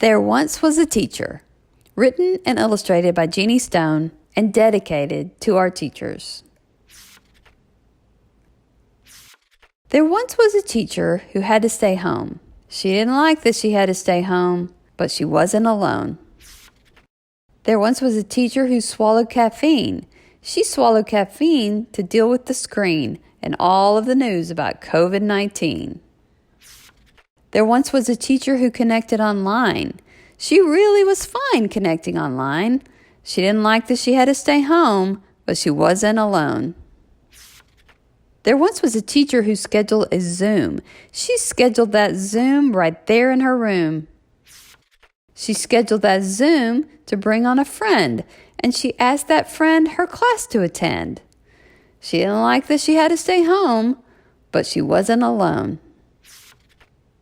There Once Was a Teacher, written and illustrated by Jeannie Stone and dedicated to our teachers. There once was a teacher who had to stay home. She didn't like that she had to stay home, but she wasn't alone. There once was a teacher who swallowed caffeine. She swallowed caffeine to deal with the screen and all of the news about COVID-19. There once was a teacher who connected online. She really was fine connecting online. She didn't like that she had to stay home, but she wasn't alone. There once was a teacher who scheduled a Zoom. She scheduled that Zoom right there in her room. She scheduled that Zoom to bring on a friend, and she asked that friend her class to attend. She didn't like that she had to stay home, but she wasn't alone.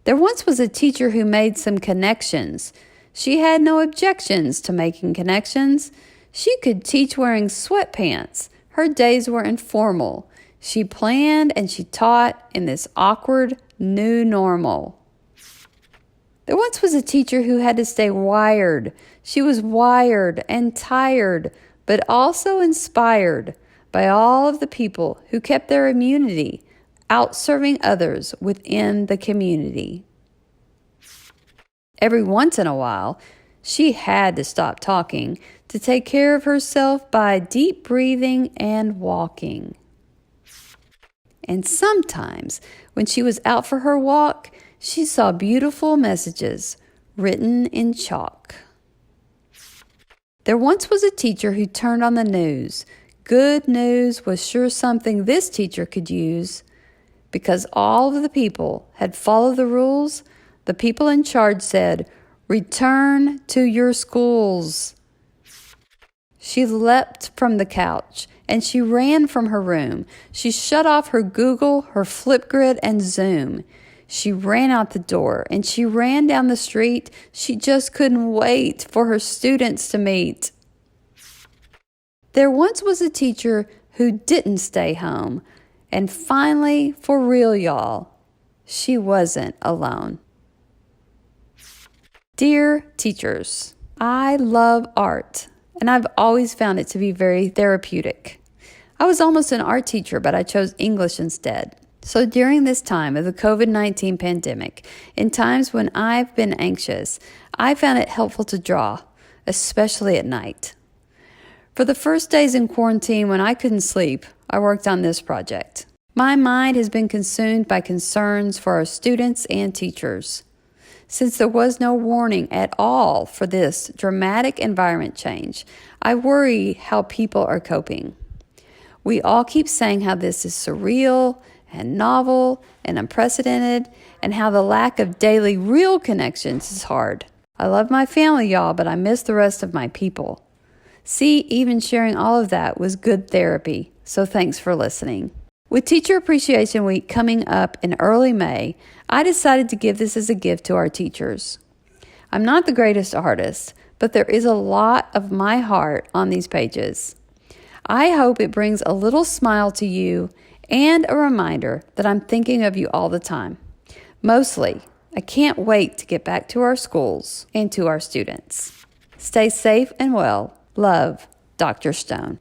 There once was a teacher who made some connections. She had no objections to making connections. She could teach wearing sweatpants. Her days were informal. She planned and she taught in this awkward new normal. There once was a teacher who had to stay wired. She was wired and tired, but also inspired by all of the people who kept their immunity, out serving others within the community. Every once in a while, she had to stop talking to take care of herself by deep breathing and walking. And sometimes, when she was out for her walk, she saw beautiful messages written in chalk. There once was a teacher who turned on the news. Good news was sure something this teacher could use. Because all of the people had followed the rules, the people in charge said, "Return to your schools." She leapt from the couch and she ran from her room. She shut off her Google, her Flipgrid, and Zoom. She ran out the door and she ran down the street. She just couldn't wait for her students to meet. There once was a teacher who didn't stay home. And finally, for real, y'all, she wasn't alone. Dear teachers, I love art, and I've always found it to be very therapeutic. I was almost an art teacher, but I chose English instead. So during this time of the COVID-19 pandemic, in times when I've been anxious, I found it helpful to draw, especially at night. For the first days in quarantine when I couldn't sleep, I worked on this project. My mind has been consumed by concerns for our students and teachers. Since there was no warning at all for this dramatic environment change, I worry how people are coping. We all keep saying how this is surreal and novel and unprecedented, and how the lack of daily real connections is hard. I love my family, y'all, but I miss the rest of my people. See, even sharing all of that was good therapy, so thanks for listening. With Teacher Appreciation Week coming up in early May, I decided to give this as a gift to our teachers. I'm not the greatest artist, but there is a lot of my heart on these pages. I hope it brings a little smile to you and a reminder that I'm thinking of you all the time. Mostly, I can't wait to get back to our schools and to our students. Stay safe and well. Love, Dr. Stone.